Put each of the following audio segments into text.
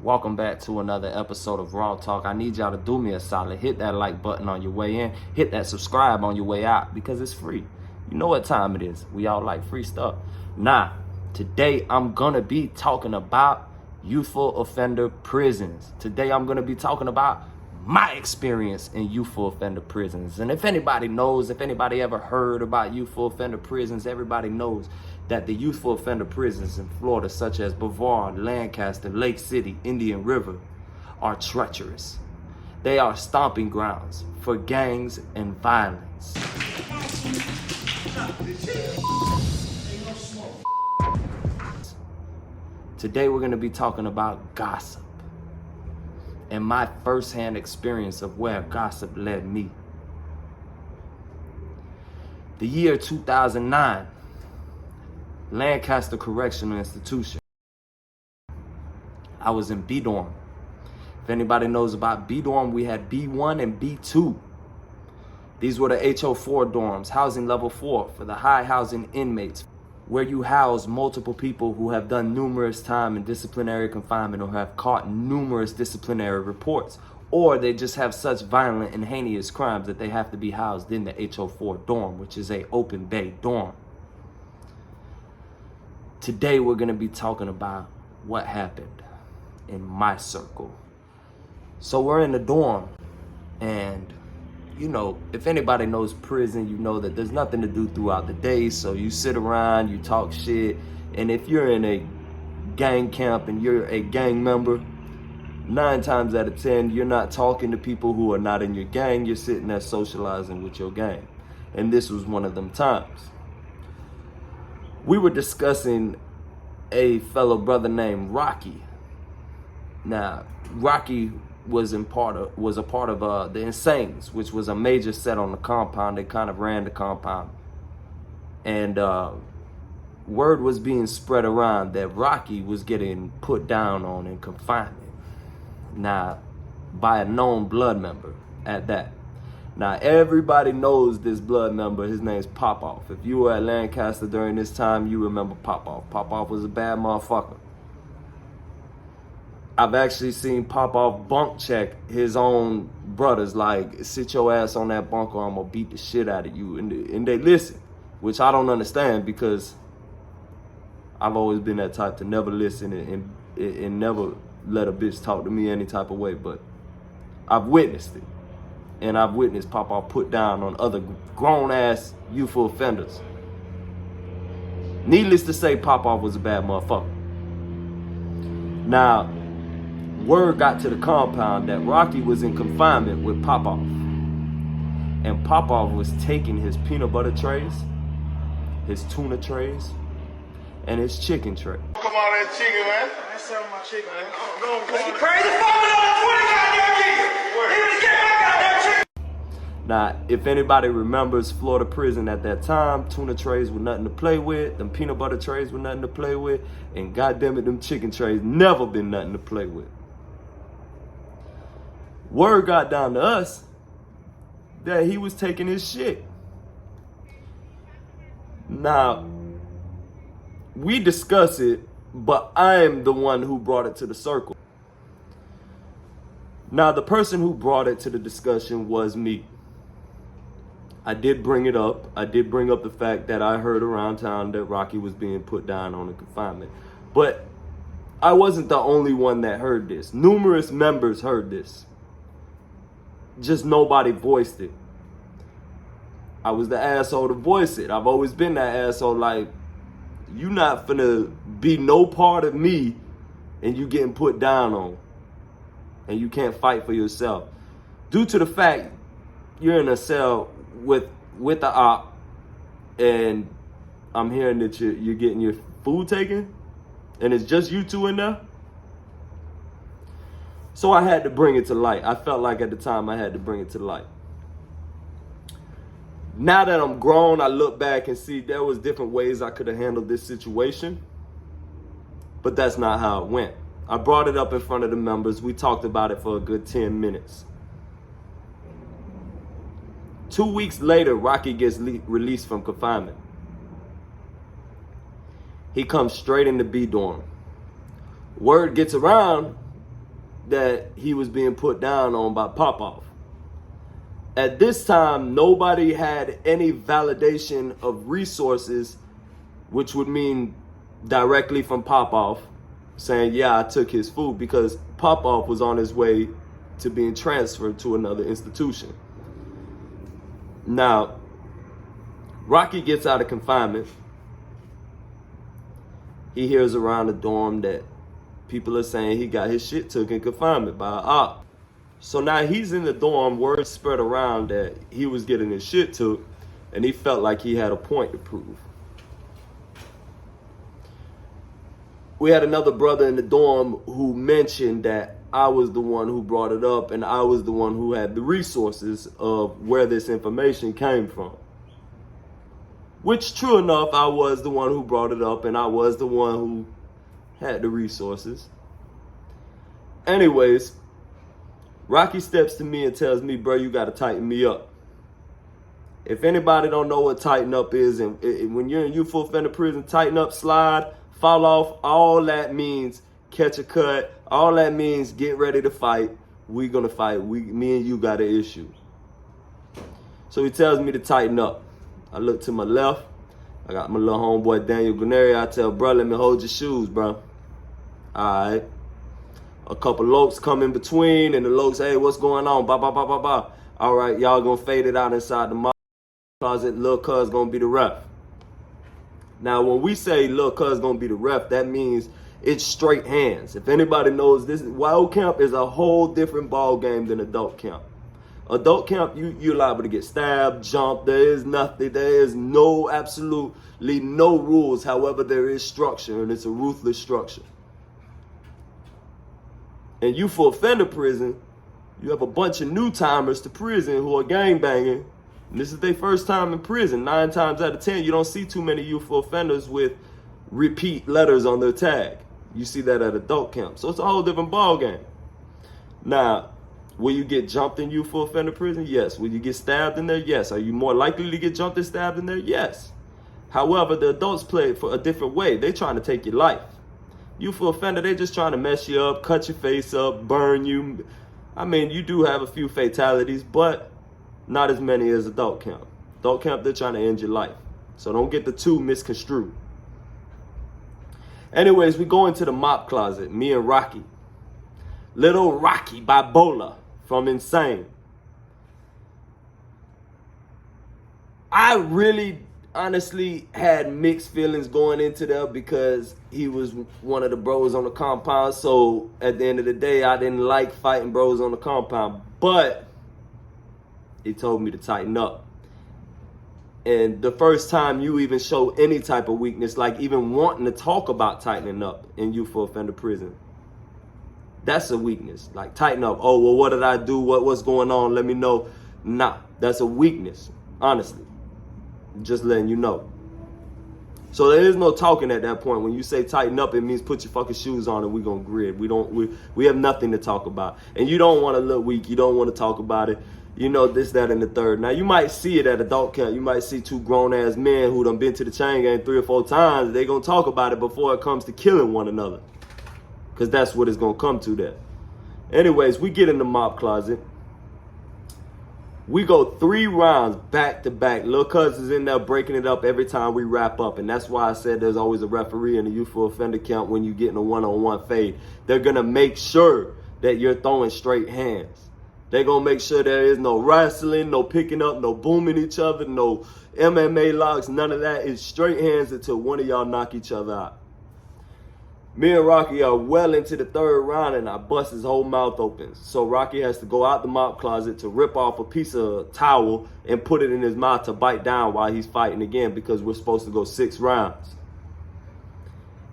Welcome back to another episode of Raw Talk. I need y'all to do me a solid. Hit that like button on your way in. Hit that subscribe on your way out because it's free. You know what time it is. We all like free stuff. Nah, today I'm going to be talking about youthful offender prisons. Today I'm going to be talking about my experience in youthful offender prisons. And if anybody knows, if anybody ever heard about youthful offender prisons, everybody knows that the youthful offender prisons in Florida, such as Brevard, Lancaster, Lake City, Indian River, are treacherous. They are stomping grounds for gangs and violence. Today we're going to be talking about gossip and my firsthand experience of where gossip led me. The year 2009, Lancaster Correctional Institution. I was in B dorm. If anybody knows about B dorm, we had B1 and B2. These were the HO4 dorms, housing level 4 for the high housing inmates, where you house multiple people who have done numerous time in disciplinary confinement or have caught numerous disciplinary reports, or they just have such violent and heinous crimes that they have to be housed in the HO4 dorm, which is a open bay dorm. Today we're going to be talking about what happened in my circle. So we're in the dorm, and you know, if anybody knows prison, you know that there's nothing to do throughout the day. So you sit around, you talk shit, and if you're in a gang camp and you're a gang member, 9 times out of 10, you're not talking to people who are not in your gang. You're sitting there socializing with your gang. And this was one of them times. We were discussing a fellow brother named Rocky. Now, Rocky was a part of the Insanes, which was a major set on the compound. They kind of ran the compound. And word was being spread around that Rocky was getting put down on in confinement. Now, by a known blood member at that. Now, everybody knows this blood member. His name's Popoff. If you were at Lancaster during this time, you remember Popoff. Popoff was a bad motherfucker. I've actually seen Popoff bunk check his own brothers, like, sit your ass on that bunk or I'm gonna beat the shit out of you. And they listen, which I don't understand because I've always been that type to never listen and never let a bitch talk to me any type of way. But I've witnessed it. And I've witnessed Popoff put down on other grown-ass youthful offenders. Needless to say, Popoff was a bad motherfucker. Now, word got to the compound that Rocky was in confinement with Popoff. And Popoff was taking his peanut butter trays, his tuna trays, and his chicken tray. Come on, that chicken, man. That's selling my chicken, man. Go on, You crazy? Fuck with all 20 goddamn years. Even to get my goddamn chicken. Now, if anybody remembers Florida prison at that time, tuna trays were nothing to play with, them peanut butter trays were nothing to play with, and goddamn it, them chicken trays never been nothing to play with. Word got down to us that he was taking his shit. Now, we discuss it, but I am the one who brought it to the circle. Now, the person who brought it to the discussion was me. I did bring it up. I did bring up the fact that I heard around town that Rocky was being put down on in confinement. But I wasn't the only one that heard this. Numerous members heard this. Just nobody voiced it. I was the asshole to voice it. I've always been that asshole, like, you not finna be no part of me and you getting put down on. And you can't fight for yourself. Due to the fact you're in a cell with the op and I'm hearing that you're getting your food taken and it's just you two in there. So I had to bring it to light. I felt like at the time I had to bring it to light. Now that I'm grown, I look back and see there was different ways I could have handled this situation, but that's not how it went. I brought it up in front of the members. We talked about it for a good 10 minutes. 2 weeks later, Rocky gets released from confinement. He comes straight into B dorm. Word gets around that he was being put down on by Popoff. At this time, nobody had any validation of resources, which would mean directly from Popoff, saying, yeah, I took his food, because Popoff was on his way to being transferred to another institution. Now, Rocky gets out of confinement. He hears around the dorm that people are saying he got his shit took in confinement by an op. So now he's in the dorm, word spread around that he was getting his shit took, and he felt like he had a point to prove. We had another brother in the dorm who mentioned that I was the one who brought it up, and I was the one who had the resources of where this information came from. Which, true enough, I was the one who brought it up, and I was the one who had the resources. Anyways, Rocky steps to me and tells me, bro, you got to tighten me up. If anybody don't know what tighten up is, and when you're in youthful offender prison, tighten up, slide, fall off, all that means catch a cut. All that means get ready to fight. We're going to fight. Me and you got an issue. So he tells me to tighten up. I look to my left. I got my little homeboy, Daniel Graneri. I tell, bro, let me hold your shoes, bro. All right. A couple lokes come in between, and the lokes, hey, what's going on? Ba, ba, ba, ba, ba. All right, y'all gonna fade it out inside the mob closet. Lil' Cuz gonna be the ref. Now, when we say Lil' Cuz gonna be the ref, that means it's straight hands. If anybody knows, this Wild Camp is a whole different ball game than adult camp. Adult camp, you're liable to get stabbed, jumped. There is nothing. There is absolutely no rules. However, there is structure, and it's a ruthless structure. In youthful offender prison, you have a bunch of new timers to prison who are gangbanging. And this is their first time in prison. 9 times out of 10, you don't see too many youthful offenders with repeat letters on their tag. You see that at adult camp. So it's a whole different ball game. Now, will you get jumped in youthful offender prison? Yes. Will you get stabbed in there? Yes. Are you more likely to get jumped and stabbed in there? Yes. However, the adults play it for a different way. They're trying to take your life. Youthful offender, they're just trying to mess you up, cut your face up, burn you. I mean, you do have a few fatalities, but not as many as adult camp. Adult camp, they're trying to end your life. So don't get the two misconstrued. Anyways, we go into the mop closet, me and Rocky. Little Rocky Bibola from Insane. I really honestly had mixed feelings going into there because he was one of the bros on the compound. So at the end of the day, I didn't like fighting bros on the compound, but he told me to tighten up. And the first time you even show any type of weakness, like even wanting to talk about tightening up in youthful offender prison, that's a weakness. Like, tighten up. Oh, well, what did I do? What's going on? Let me know. Nah, that's a weakness, honestly. Just letting you know. So there is no talking at that point. When you say tighten up, it means put your fucking shoes on and we're gonna grid. We have nothing to talk about. And you don't want to look weak. You don't want to talk about it. You know, this, that, and the third. Now, you might see it at adult camp. You might see 2 grown-ass men who done been to the chain gang 3 or 4 times. They gonna talk about it before it comes to killing one another. Because that's what it's gonna come to there. Anyways, we get in the mop closet. We go 3 rounds back to back. Lil' Cuz is in there breaking it up every time we wrap up. And that's why I said there's always a referee in the youthful offender camp when you get in a one-on-one fade. They're going to make sure that you're throwing straight hands. They're going to make sure there is no wrestling, no picking up, no booming each other, no MMA locks, none of that. It's straight hands until one of y'all knock each other out. Me and Rocky are well into the 3rd round, and I bust his whole mouth open. So Rocky has to go out the mop closet to rip off a piece of towel and put it in his mouth to bite down while he's fighting again, because we're supposed to go 6 rounds.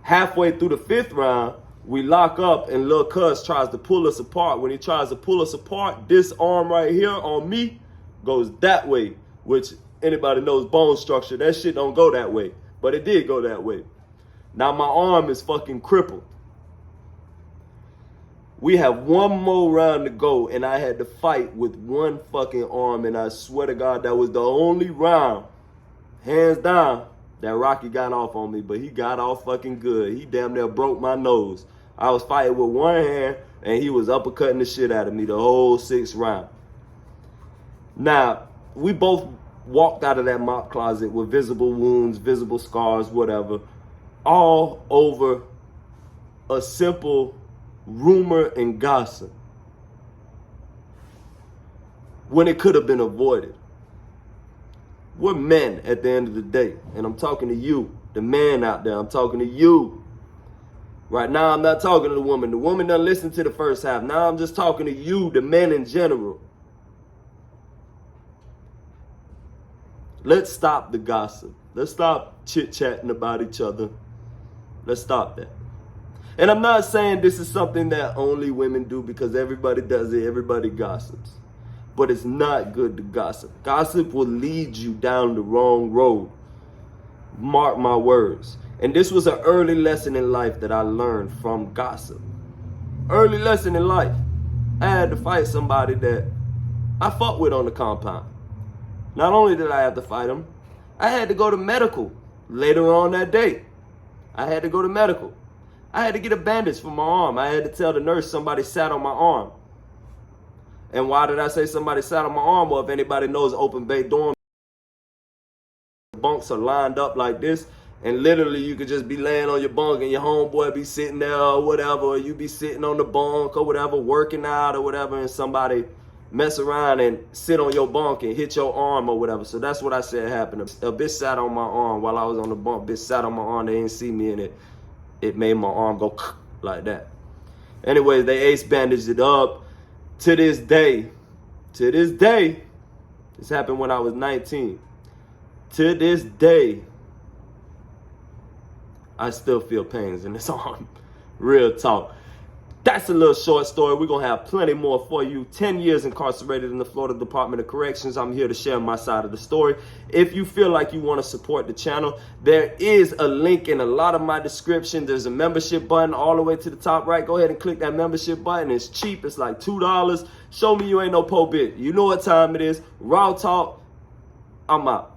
Halfway through the 5th round, we lock up, and Lil' Cuz tries to pull us apart. When he tries to pull us apart, this arm right here on me goes that way, which anybody knows bone structure. That shit don't go that way, but it did go that way. Now my arm is fucking crippled. We have 1 more round to go, and I had to fight with 1 fucking arm, and I swear to God, that was the only round, hands down, that Rocky got off on me, but he got off fucking good. He damn near broke my nose. I was fighting with one hand, and he was uppercutting the shit out of me the whole 6th round. Now, we both walked out of that mop closet with visible wounds, visible scars, whatever, all over a simple rumor and gossip when it could have been avoided. We're men at the end of the day, and I'm talking to you, the man out there. I'm talking to you. Right now, I'm not talking to the woman. The woman doesn't listen to the first half. Now I'm just talking to you, the men in general. Let's stop the gossip. Let's stop chit-chatting about each other. Let's stop that. And I'm not saying this is something that only women do, because everybody does it. Everybody gossips. But it's not good to gossip. Gossip will lead you down the wrong road. Mark my words. And this was an early lesson in life that I learned from gossip. Early lesson in life. I had to fight somebody that I fought with on the compound. Not only did I have to fight him, I had to go to medical later on that day. I had to go to medical. I had to get a bandage for my arm. I had to tell the nurse somebody sat on my arm. And why did I say somebody sat on my arm? Well, if anybody knows open bay dorm, bunks are lined up like this. And literally you could just be laying on your bunk and your homeboy be sitting there or whatever. Or you be sitting on the bunk or whatever, working out or whatever. And somebody mess around and sit on your bunk and hit your arm or whatever. So that's what I said happened. A bitch sat on my arm while I was on the bunk. Bitch sat on my arm. They didn't see me, and it made my arm go like that. Anyways, they ace bandaged it up. To this day, this happened when I was 19. To this day, I still feel pains in this arm. Real talk. That's a little short story. We're going to have plenty more for you. 10 years incarcerated in the Florida Department of Corrections. I'm here to share my side of the story. If you feel like you want to support the channel, there is a link in a lot of my description. There's a membership button all the way to the top right. Go ahead and click that membership button. It's cheap. It's like $2. Show me you ain't no po bit. You know what time it is. Raw talk. I'm out.